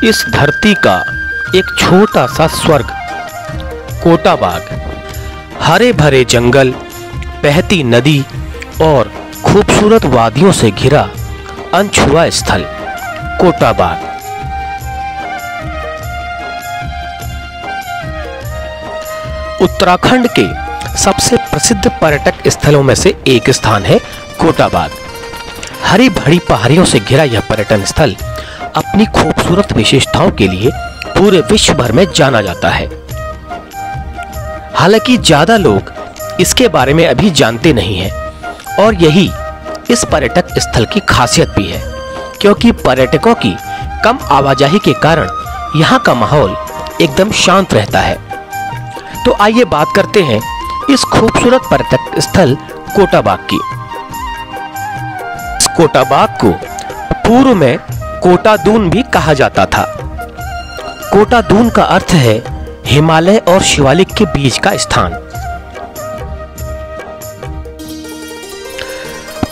इस धरती का एक छोटा सा स्वर्ग कोटा बाग, हरे भरे जंगल, बहती नदी और खूबसूरत वादियों से घिरा अनछुआ स्थल कोटा बाग। उत्तराखंड के सबसे प्रसिद्ध पर्यटक स्थलों में से एक स्थान है कोटा बाग। हरी भरी पहाड़ियों से घिरा यह पर्यटन स्थल अपनी खूबसूरत विशेषताओं के लिए पूरे विश्व भर में जाना जाता है। हालांकि ज्यादा लोग इसके बारे में अभी जानते नहीं हैं और यही इस पर्यटक स्थल की खासियत भी है, क्योंकि पर्यटकों की कम आवाजाही के कारण यहाँ का माहौल एकदम शांत रहता है। तो आइए बात करते हैं इस खूबसूरत पर्यटक स्थल कोटा बाग की। इस कोटा बाग को पूर्व में कोटा दून भी कहा जाता था। कोटा दून का अर्थ है हिमालय और शिवालिक के बीच का स्थान।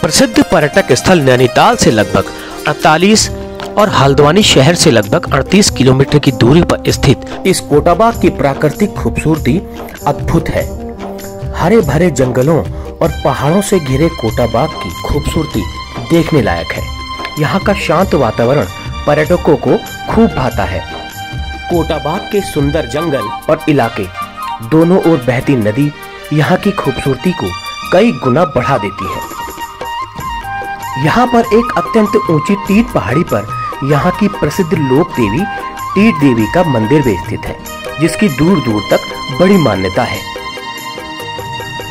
प्रसिद्ध पर्यटक स्थल नैनीताल से लगभग 48 और हल्द्वानी शहर से लगभग 38 किलोमीटर की दूरी पर स्थित इस कोटा बाग की प्राकृतिक खूबसूरती अद्भुत है। हरे भरे जंगलों और पहाड़ों से घिरे कोटा बाग की खूबसूरती देखने लायक है। यहाँ का शांत वातावरण पर्यटकों को खूब भाता है। कोटा बाग के सुंदर जंगल और इलाके, दोनों ओर बहती नदी यहाँ की खूबसूरती को कई गुना बढ़ा देती है। यहाँ पर एक अत्यंत ऊंची टीट पहाड़ी पर यहाँ की प्रसिद्ध लोक देवी टीट देवी का मंदिर भी स्थित है, जिसकी दूर दूर तक बड़ी मान्यता है।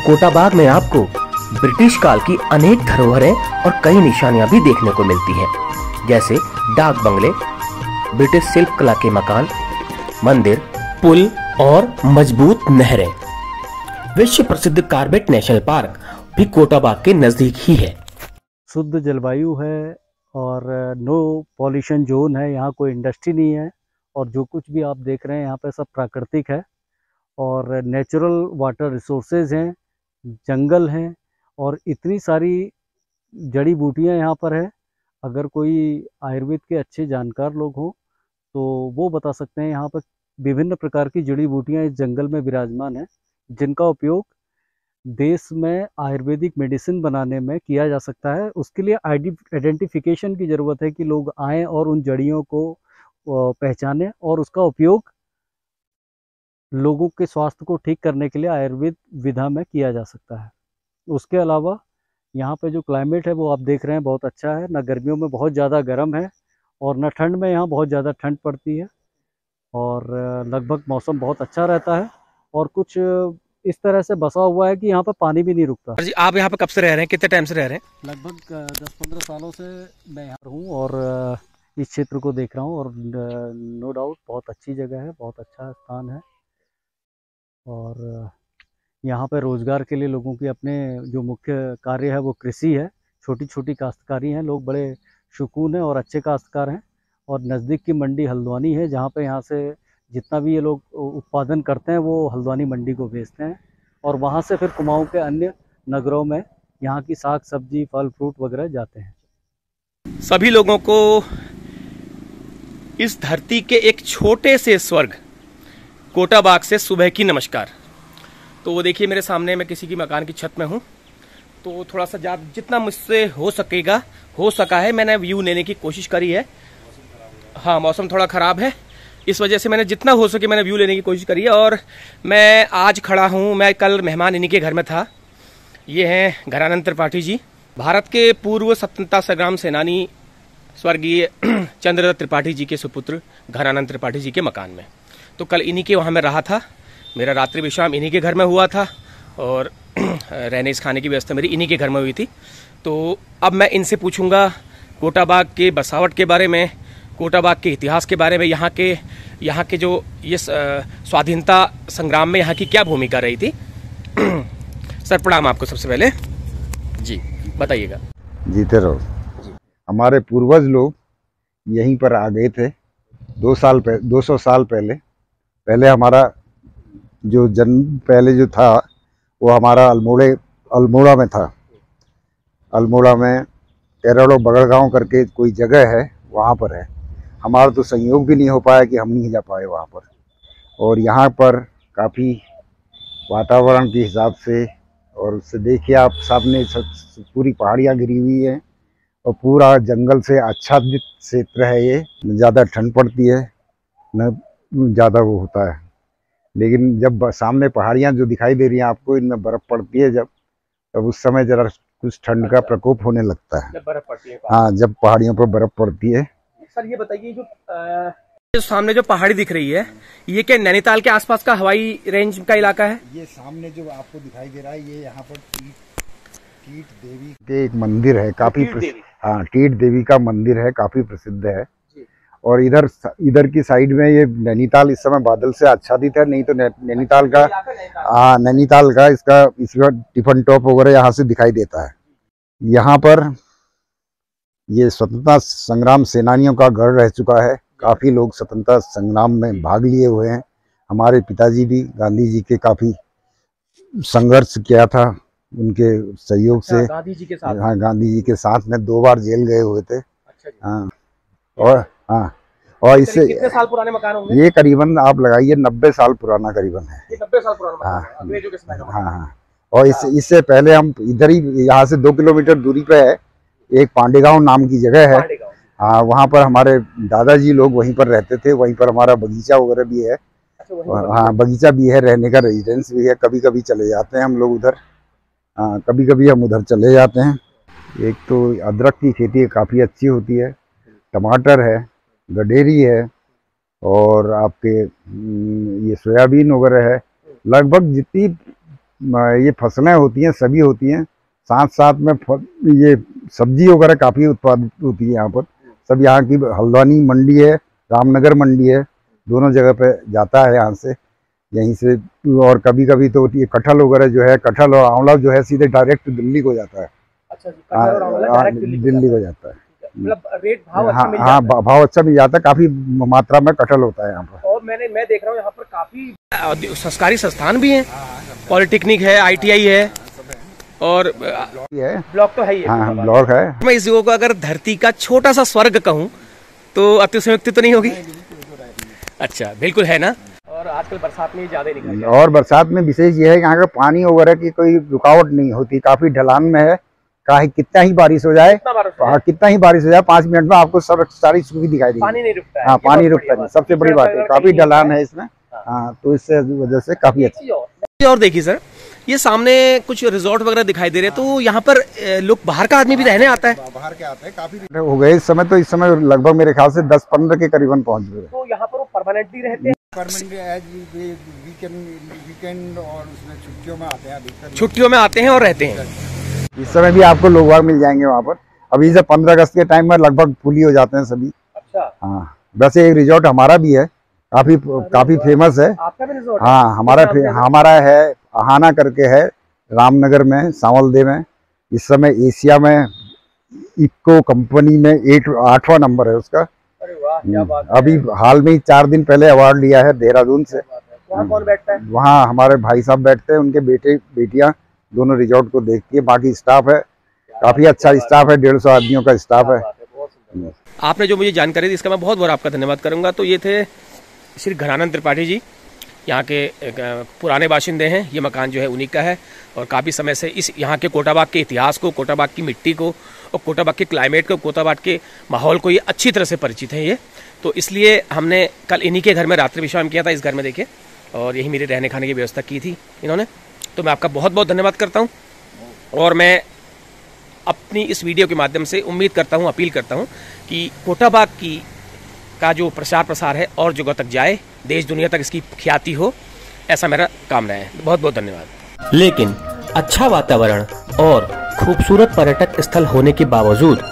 कोटा बाग में आपको ब्रिटिश काल की अनेक धरोहरें और कई निशानियां भी देखने को मिलती हैं, जैसे डाक बंगले, ब्रिटिश शिल्प कला के मकान, मंदिर, पुल और मजबूत नहरें। विश्व प्रसिद्ध कॉर्बेट नेशनल पार्क भी कोटा बाग के नजदीक ही है। शुद्ध जलवायु है और नो पॉल्यूशन जोन है। यहाँ कोई इंडस्ट्री नहीं है और जो कुछ भी आप देख रहे हैं यहाँ पे सब प्राकृतिक है और नेचुरल वाटर रिसोर्सेज हैं, जंगल हैं और इतनी सारी जड़ी बूटियाँ यहाँ पर है। अगर कोई आयुर्वेद के अच्छे जानकार लोग हों तो वो बता सकते हैं यहाँ पर विभिन्न प्रकार की जड़ी बूटियाँ इस जंगल में विराजमान हैं, जिनका उपयोग देश में आयुर्वेदिक मेडिसिन बनाने में किया जा सकता है। उसके लिए आइडेंटिफिकेशन की ज़रूरत है कि लोग आएँ और उन जड़ियों को पहचानें और उसका उपयोग लोगों के स्वास्थ्य को ठीक करने के लिए आयुर्वेद विधा में किया जा सकता है। उसके अलावा यहाँ पे जो क्लाइमेट है वो आप देख रहे हैं बहुत अच्छा है। न गर्मियों में बहुत ज़्यादा गर्म है और न ठंड में यहाँ बहुत ज़्यादा ठंड पड़ती है और लगभग मौसम बहुत अच्छा रहता है और कुछ इस तरह से बसा हुआ है कि यहाँ पर पानी भी नहीं रुकता। जी, आप यहाँ पे कब से रह रहे हैं? कितने टाइम से रह रहे हैं? लगभग 10-15 सालों से मैं यहाँ हूँ और इस क्षेत्र को देख रहा हूँ और नो डाउट बहुत अच्छी जगह है, बहुत अच्छा स्थान है और यहाँ पर रोज़गार के लिए लोगों की अपने जो मुख्य कार्य है वो कृषि है। छोटी छोटी काश्तकारी हैं, लोग बड़े सुकून हैं और अच्छे काश्तकार हैं और नज़दीक की मंडी हल्द्वानी है, जहाँ पे यहाँ से जितना भी ये लोग उत्पादन करते हैं वो हल्द्वानी मंडी को बेचते हैं और वहाँ से फिर कुमाऊँ के अन्य नगरों में यहाँ की साग सब्जी फल फ्रूट वगैरह जाते हैं। सभी लोगों को इस धरती के एक छोटे से स्वर्ग कोटा बाग से सुबह की नमस्कार। तो वो देखिए मेरे सामने, मैं किसी की मकान की छत में हूँ, तो थोड़ा सा जितना मुझसे हो सका है मैंने व्यू लेने की कोशिश करी है। हाँ, मौसम थोड़ा ख़राब है, इस वजह से मैंने जितना हो सके मैंने व्यू लेने की कोशिश करी है। और मैं आज खड़ा हूँ, मैं कल मेहमान इन्हीं के घर में था। ये हैं घरानंद त्रिपाठी जी, भारत के पूर्व स्वतंत्रता संग्राम सेनानी स्वर्गीय चंद्रदत्त त्रिपाठी जी के सुपुत्र घरानंद त्रिपाठी जी के मकान में। तो कल इन्हीं के वहाँ मैं रहा था, मेरा रात्रि विश्राम इन्हीं के घर में हुआ था और रहने खाने की व्यवस्था मेरी इन्हीं के घर में हुई थी। तो अब मैं इनसे पूछूंगा कोटा बाग के बसावट के बारे में, कोटा बाग के इतिहास के बारे में, यहाँ के जो ये स्वाधीनता संग्राम में यहाँ की क्या भूमिका रही थी। सर प्रणाम आपको सबसे पहले जी, बताइएगा। जीते रहो। हमारे पूर्वज लोग यहीं पर आ गए थे 200 साल पहले हमारा जो जन्म पहले जो था वो हमारा अल्मोड़ा में था। अल्मोड़ा में तेरड़ो बगड़गांव करके कोई जगह है, वहाँ पर है। हमारा तो संयोग भी नहीं हो पाया कि हम नहीं जा पाए वहाँ पर। और यहाँ पर काफ़ी वातावरण के हिसाब से, और उससे देखिए आप सामने पूरी पहाड़ियाँ घिरी हुई हैं और पूरा जंगल से आच्छादित क्षेत्र है ये। न ज़्यादा ठंड पड़ती है न ज़्यादा वो होता है, लेकिन जब सामने पहाड़ियाँ जो दिखाई दे रही हैं आपको, इनमें बर्फ़ पड़ती है जब, तब उस समय ज़रा कुछ ठंड का प्रकोप होने लगता है। जब बर्फ पड़ती है, हाँ, जब पहाड़ियों पर बर्फ़ पड़ती है। सर ये बताइए, जो सामने जो पहाड़ी दिख रही है, ये क्या नैनीताल के आसपास का हवाई रेंज का इलाका है? ये सामने जो आपको दिखाई दे रहा है, ये यहाँ पर टीट देवी के एक मंदिर है, काफी हाँ, टीट देवी का मंदिर है, काफी प्रसिद्ध है। और इधर की साइड में ये नैनीताल इस समय बादल से आच्छादित है, नहीं तो नैनीताल का इसका टिफन टॉप वगैरह यहाँ से दिखाई देता है। यहाँ पर ये स्वतंत्रता संग्राम सेनानियों का गढ़ रह चुका है। काफ़ी लोग स्वतंत्रता संग्राम में भाग लिए हुए हैं। हमारे पिताजी भी गांधी जी के काफ़ी संघर्ष किया था, उनके सहयोग से। गांधी जी के साथ? हाँ, गांधी जी के साथ में 2 बार जेल गए हुए थे। हाँ, और इससे कितने साल पुराने मकान होंगे? ये करीबन आप लगाइए 90 साल पुराना करीबन है। 90 साल पुराना मकान है। हाँ। और इससे पहले हम इधर ही, यहाँ से 2 किलोमीटर दूरी पे है एक पांडेगांव नाम की जगह है। हाँ, वहाँ पर हमारे दादाजी लोग वहीं पर रहते थे। वहीं पर हमारा बगीचा वगैरह भी है। हाँ, बगीचा भी है, रहने का रेजिडेंस भी है। कभी कभी चले जाते हैं हम लोग उधर। हाँ, कभी कभी हम उधर चले जाते हैं। एक तो अदरक की खेती काफ़ी अच्छी होती है, टमाटर है, गडेरी है, और आपके ये सोयाबीन वगैरह है। लगभग जितनी ये फसलें होती हैं सभी होती हैं। साथ साथ में ये सब्जी वगैरह काफ़ी उत्पादित होती है यहाँ पर। सब यहाँ की हल्द्वानी मंडी है, रामनगर मंडी है, दोनों जगह पे जाता है यहाँ से, यहीं से। और कभी कभी तो ये कटहल वगैरह जो है, कटहल और आंवला जो है सीधे डायरेक्ट दिल्ली को जाता है। अच्छा जी, कटहल और आंवला डायरेक्ट दिल्ली को जाता है। मतलब रेट भाव अच्छा मिल जाता है। भाव अच्छा मिल जाता है, काफ़ी मात्रा में कटहल होता है यहाँ पर। और मैं देख रहा हूँ यहाँ पर काफ़ी सरकारी संस्थान भी हैं, पॉलिटेक्निक है, ITI है, और ब्लॉक तो है ही है। हाँ, ब्लॉक है। मैं इस जगह को अगर धरती का छोटा सा स्वर्ग कहूँ तो अतिशयोक्ति तो नहीं होगी? अच्छा, बिल्कुल है ना। और आजकल बरसात में ज्यादा निकल गया। और बरसात में विशेष ये है कि यहाँ का पानी वगैरह की कोई रुकावट नहीं होती, काफी ढलान में है। कितना ही बारिश हो जाए, 5 मिनट में आपको सारी सूखी दिखाई देगी। पानी नहीं रुकता है। हाँ, पानी रुकता नहीं, सबसे बड़ी बात है। काफी ढलान है इसमें। हाँ, तो इससे वजह से काफी अच्छा। और देखिए सर, ये सामने कुछ रिजॉर्ट वगैरह दिखाई दे रहे हैं, तो यहाँ पर लोग बाहर का आदमी भी रहने आता है? बाहर के आते हैं, काफी हो गए इस समय। तो इस समय लगभग मेरे ख्याल से 10-15 के करीबन पहुँच गए। तो यहाँ पर वो परमानेंटली रहते हैं? वीकेंड और उसमें छुट्टियों में आते हैं। छुट्टियों में आते हैं और रहते हैं। इस समय भी आपको लोग बाग मिल जाएंगे वहाँ पर। अभी से 15 अगस्त के टाइम में लगभग फुल ही हो जाते हैं सभी। अच्छा। हाँ, वैसे एक रिजॉर्ट हमारा भी है, काफी फेमस है। आपका भी रिजॉर्ट? हाँ, हमारा है, आहाना करके है, रामनगर में, सांवलदेव में। इस समय एशिया में इको कंपनी में 8वां नंबर है उसका। अरे वाह, क्या बात है। अभी हाल में 4 दिन पहले अवार्ड लिया है देहरादून से। वहाँ कौन बैठता है? वहाँ हमारे भाई साहब बैठते हैं, उनके बेटे बेटियां दोनों रिजॉर्ट को देखती है। बाकी स्टाफ है, काफी अच्छा स्टाफ है, 150 आदमियों का स्टाफ है। आपने जो मुझे जानकारी दी, इसका मैं बहुत बहुत आपका धन्यवाद करूंगा। तो ये थे श्री घनानंद त्रिपाठी जी, यहाँ के पुराने बाशिंदे हैं। ये मकान जो है उन्हीं का है, और काफ़ी समय से इस यहाँ के कोटाबाग के इतिहास को, कोटाबाग की मिट्टी को, और कोटाबाग के क्लाइमेट को, कोटाबाग के माहौल को ये अच्छी तरह से परिचित हैं ये। तो इसलिए हमने कल इन्हीं के घर में रात्रि विश्राम किया था, इस घर में देखिए, और यही मेरे रहने खाने की व्यवस्था की थी इन्होंने। तो मैं आपका बहुत बहुत धन्यवाद करता हूँ, और मैं अपनी इस वीडियो के माध्यम से उम्मीद करता हूँ, अपील करता हूँ कि कोटाबाग का जो प्रचार प्रसार है और जगह तक जाए, देश दुनिया तक इसकी ख्याति हो, ऐसा मेरा कामना है। बहुत बहुत धन्यवाद। लेकिन अच्छा वातावरण और खूबसूरत पर्यटक स्थल होने के बावजूद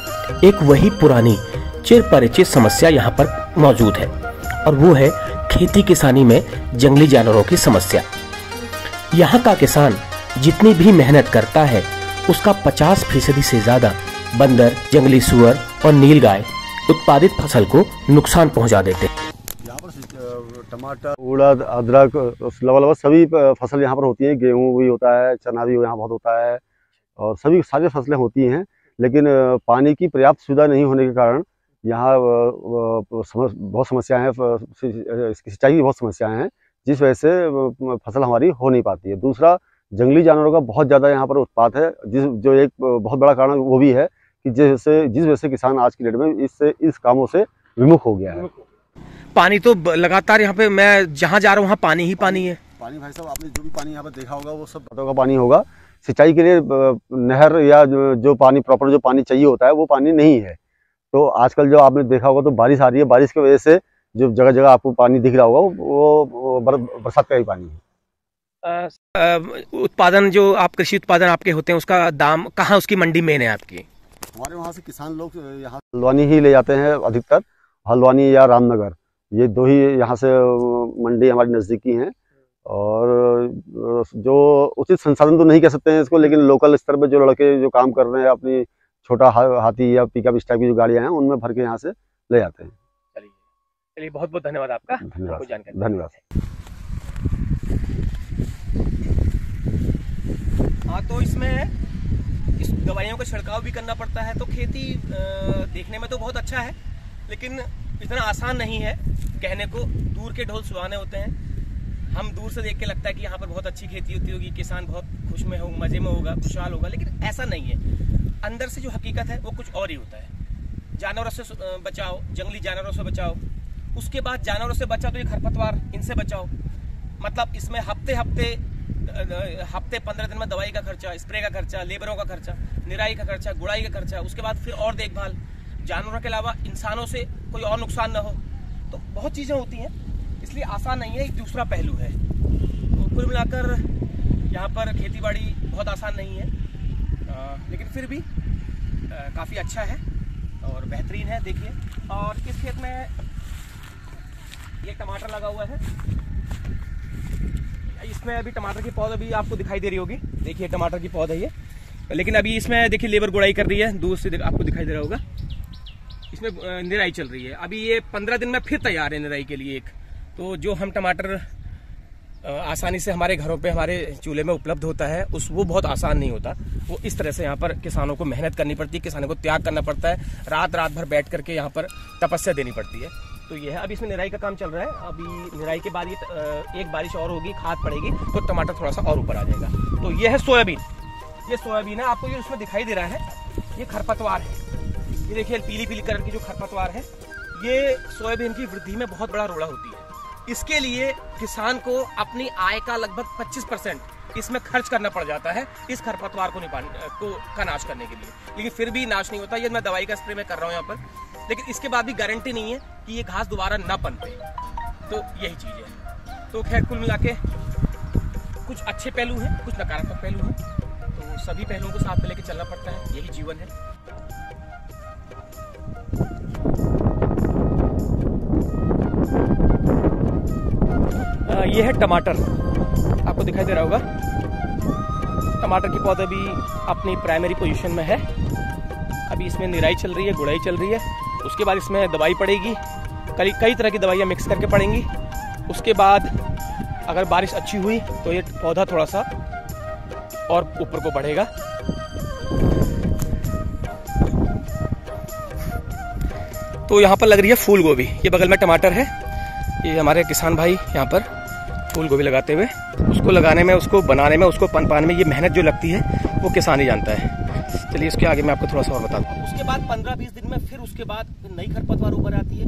एक वही पुरानी चिर परिचित समस्या यहाँ पर मौजूद है, और वो है खेती किसानी में जंगली जानवरों की समस्या। यहाँ का किसान जितनी भी मेहनत करता है, उसका 50% से ज्यादा बंदर, जंगली सुअर और नीलगाय उत्पादित फसल को नुकसान पहुंचा देते हैं। यहाँ पर टमाटर, उड़द, अदरक, लगभग सभी फसल यहाँ पर होती है। गेहूँ भी होता है, चना भी यहाँ बहुत होता है, और सारी फसलें होती हैं। लेकिन पानी की पर्याप्त सुविधा नहीं होने के कारण यहाँ बहुत समस्याएं हैं, सिंचाई की बहुत समस्याएं हैं, जिस वजह से फसल हमारी हो नहीं पाती है। दूसरा, जंगली जानवरों का बहुत ज़्यादा यहाँ पर उत्पात है, जो एक बहुत बड़ा कारण वो भी है कि जिस वजह से किसान आज की डेट में इस कामों से विमुख हो गया है। पानी तो लगातार यहाँ पे मैं जहाँ जा रहा हूँ वहाँ पानी ही पानी है। पानी भाई साहब, आपने जो भी पानी यहाँ पर देखा होगा वो सब का पानी होगा। सिंचाई के लिए नहर या जो पानी प्रॉपर जो पानी चाहिए होता है वो पानी नहीं है। तो आजकल जो आपने देखा होगा तो बारिश आ रही है, बारिश की वजह से जो जगह जगह आपको पानी दिख रहा होगा वो बरसात का ही पानी है। उत्पादन जो आप कृषि उत्पादन आपके होते हैं उसका दाम कहाँ, उसकी मंडी मेन है आपकी? हमारे वहाँ से किसान लोग यहाँ हल्द्वानी ही ले जाते हैं अधिकतर, हल्द्वानी या रामनगर, ये दो ही यहाँ से मंडी हमारी नज़दीकी हैं। और जो उचित संसाधन तो नहीं कह सकते हैं इसको, लेकिन लोकल स्तर पर जो लड़के जो काम कर रहे हैं अपनी छोटा हाथी या पिकअप इस टाइप की जो गाड़ियाँ हैं उनमें भर के यहाँ से ले जाते हैं। चलिए बहुत बहुत धन्यवाद आपका। धन्यवाद। हाँ, तो इसमें इस दवाइयों का छिड़काव भी करना पड़ता है, तो खेती देखने में तो बहुत अच्छा है लेकिन इतना आसान नहीं है। कहने को दूर के ढोल सुहाने होते हैं। हम दूर से देख के लगता है कि यहाँ पर बहुत अच्छी खेती होती होगी, किसान बहुत खुश में हो, मजे में होगा, खुशहाल होगा, लेकिन ऐसा नहीं है। अंदर से जो हकीकत है वो कुछ और ही होता है। जानवरों से बचाओ, जंगली जानवरों से बचाओ, उसके बाद जानवरों से बचाओ तो ये खरपतवार, इनसे बचाओ। मतलब इसमें हफ्ते 15 दिन में दवाई का खर्चा, स्प्रे का खर्चा, लेबरों का खर्चा, निराई का खर्चा, गुड़ाई का खर्चा, उसके बाद फिर और देखभाल, जानवरों के अलावा इंसानों से कोई और नुकसान ना हो, तो बहुत चीज़ें होती हैं, इसलिए आसान नहीं है। एक दूसरा पहलू है। तो कुल मिलाकर यहाँ पर खेतीबाड़ी बहुत आसान नहीं है, लेकिन फिर भी काफ़ी अच्छा है और बेहतरीन है। देखिए, और इस खेत में ये टमाटर लगा हुआ है। इसमें अभी टमाटर की पौध अभी आपको दिखाई दे रही होगी। देखिए टमाटर की पौध है ये, लेकिन अभी इसमें देखिए लेबर गुड़ाई कर रही है, दूर से आपको दिखाई दे रहा होगा। इसमें निराई चल रही है। अभी ये 15 दिन में फिर तैयार है निराई के लिए। एक तो जो हम टमाटर आसानी से हमारे घरों पे, हमारे चूल्हे में उपलब्ध होता है, वो बहुत आसान नहीं होता। वो इस तरह से यहाँ पर किसानों को मेहनत करनी पड़ती है, किसानों को त्याग करना पड़ता है, रात भर बैठ करके यहाँ पर तपस्या देनी पड़ती है। तो ये है, अभी इसमें निराई का काम चल रहा है। अभी निराई के बाद ये एक बारिश और होगी, खाद पड़ेगी तो टमाटर थोड़ा सा और ऊपर आ जाएगा। तो ये है सोयाबीन। ये सोयाबीन है, आपको ये उसमें दिखाई दे रहा है, ये खरपतवार है। ये देखिए पीली कलर की जो खरपतवार है, ये सोयाबीन की वृद्धि में बहुत बड़ा रोड़ा होती है। इसके लिए किसान को अपनी आय का लगभग 25% इसमें खर्च करना पड़ जाता है इस खरपतवार का नाश करने के लिए। लेकिन फिर भी नाश नहीं होता। ये मैं दवाई का स्प्रे में कर रहा हूँ यहाँ पर, लेकिन इसके बाद भी गारंटी नहीं है कि ये घास दोबारा ना पनपे। तो यही चीज़ है। तो खैर कुल मिला के कुछ अच्छे पहलू हैं, कुछ नकारात्मक पहलू हैं, तो सभी पहलुओं को साथ में लेके चलना पड़ता है, यही जीवन है। ये है टमाटर, आपको दिखाई दे रहा होगा। टमाटर की पौधा भी अपनी प्राइमरी पोजीशन में है। अभी इसमें निराई चल रही है, गुड़ाई चल रही है, उसके बाद इसमें दवाई पड़ेगी, कई तरह की दवाइयाँ मिक्स करके पड़ेंगी। उसके बाद अगर बारिश अच्छी हुई तो ये पौधा थोड़ा सा और ऊपर को बढ़ेगा। तो यहाँ पर लग रही है फूल गोभी। ये बगल में टमाटर है। ये हमारे किसान भाई यहाँ पर फूल गोभी लगाते हुए, उसको लगाने में, उसको बनाने में, उसको पनपाने में ये मेहनत जो लगती है वो किसान ही जानता है। चलिए इसके आगे मैं आपको थोड़ा सा और बताता हूँ। उसके बाद 15-20 दिन में फिर उसके बाद नई खरपतवार ऊपर आती है,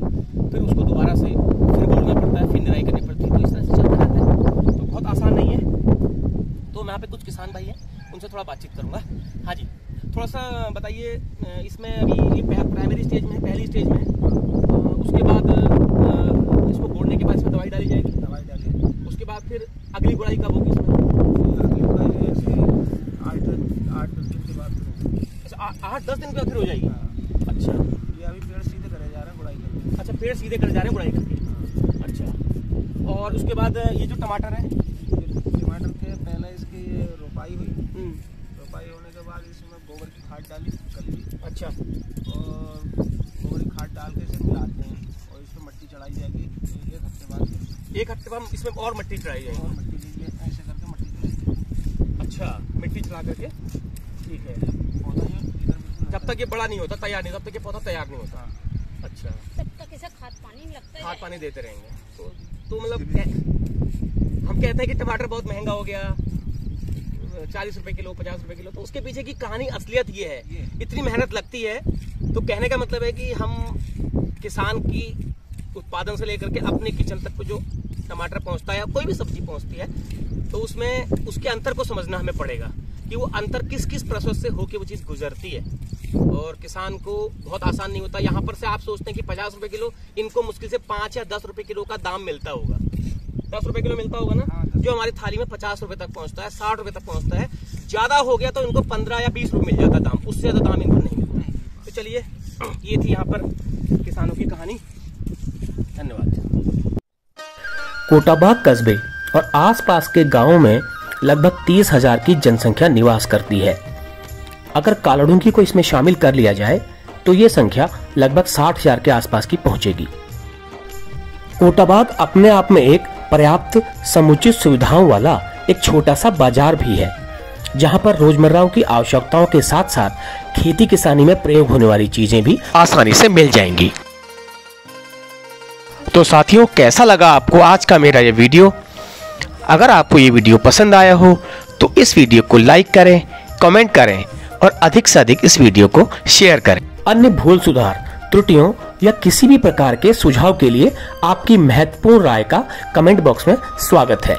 फिर उसको दोबारा से फिर बोलना पड़ता है, फिर निराई करनी पड़ती है। तो इस तरह से चलता रहता है, तो बहुत आसान नहीं है। तो मैं यहाँ पे कुछ किसान भाई हैं, उनसे थोड़ा बातचीत करूँगा। हाँ जी, थोड़ा सा बताइए, इसमें अभी ये प्राइमरी स्टेज में है, पहली स्टेज में है। उसके बाद इसको बोड़ने के बाद इसमें दवाई डाली जाएगी। उसके बाद फिर अगली गुड़ाई कब होगी इसमें? अगली गुड़ाई ऐसे 8-10 दिन के बाद होगी। अच्छा, 8-10 दिन के बाद फिर हो जाएगी। अच्छा, ये अभी पेड़ सीधे करे जा रहे हैं गुड़ाई करके। अच्छा, पेड़ सीधे करे जा रहे हैं गुड़ाई करके। अच्छा, और उसके बाद ये जो टमाटर है, टमाटर के पहले इसकी रोपाई हुई। रोपाई होने के बाद इसमें गोबर की खाद डाली कल। अच्छा, और गोबर की खाद डाल के इसे मिलाते हैं और इसमें मट्टी चढ़ाई जाएगी। 1 हफ्ते बाद इसमें और मट्टी चढ़ाई जाएगी। और मट्टी लीजिए, ऐसे करके मट्टी चढ़ाई। अच्छा, मिट्टी चढ़ा करके, ठीक है। पौधा है जब तक ये बड़ा नहीं होता, तैयार नहीं, तब तक ये पौधा तैयार नहीं होता। अच्छा, तब तक इसे खाद पानी लगता है। खाद पानी देते रहेंगे तो मतलब हम कहते हैं कि टमाटर बहुत महंगा हो गया, 40 रुपए किलो, 50 रुपए किलो, तो उसके पीछे की कहानी असलियत ये है, इतनी मेहनत लगती है। तो कहने का मतलब है कि हम किसान की उत्पादन से लेकर के अपने किचन तक को जो टमाटर पहुंचता है या कोई भी सब्जी पहुंचती है, तो उसमें उसके अंतर को समझना हमें पड़ेगा कि वो अंतर किस किस प्रोसेस से होके वो चीज़ गुजरती है। और किसान को बहुत आसान नहीं होता। यहाँ पर से आप सोचते हैं कि 50 रुपए किलो, इनको मुश्किल से 5 या 10 रुपए किलो का दाम मिलता होगा। 10 रुपए किलो मिलता होगा ना, जो हमारी थाली में 50 रुपए तक पहुंचता है, 60 रुपए तक पहुंचता है। ज्यादा हो गया तो इनको 15 या 20 रुपए मिल जाता दाम, उससे ज्यादा दाम इनको नहीं मिलता है। तो चलिए, ये थी यहाँ पर किसानों की कहानी। धन्यवाद। कोटाबाग कस्बे और आसपास के गांवों में लगभग 30,000 की जनसंख्या निवास करती है। अगर कालाडूंगी को इसमें शामिल कर लिया जाए तो ये संख्या लगभग 60,000 के आसपास की पहुंचेगी। कोटाबाग अपने आप में एक पर्याप्त समुचित सुविधाओं वाला एक छोटा सा बाजार भी है, जहां पर रोजमर्रा की आवश्यकताओं के साथ साथ खेती किसानी में प्रयोग होने वाली चीजें भी आसानी से मिल जाएंगी। तो साथियों, कैसा लगा आपको आज का मेरा ये वीडियो? अगर आपको ये वीडियो पसंद आया हो तो इस वीडियो को लाइक करें, कमेंट करें और अधिक से अधिक इस वीडियो को शेयर करें। अन्य भूल सुधार, त्रुटियों या किसी भी प्रकार के सुझाव के लिए आपकी महत्वपूर्ण राय का कमेंट बॉक्स में स्वागत है।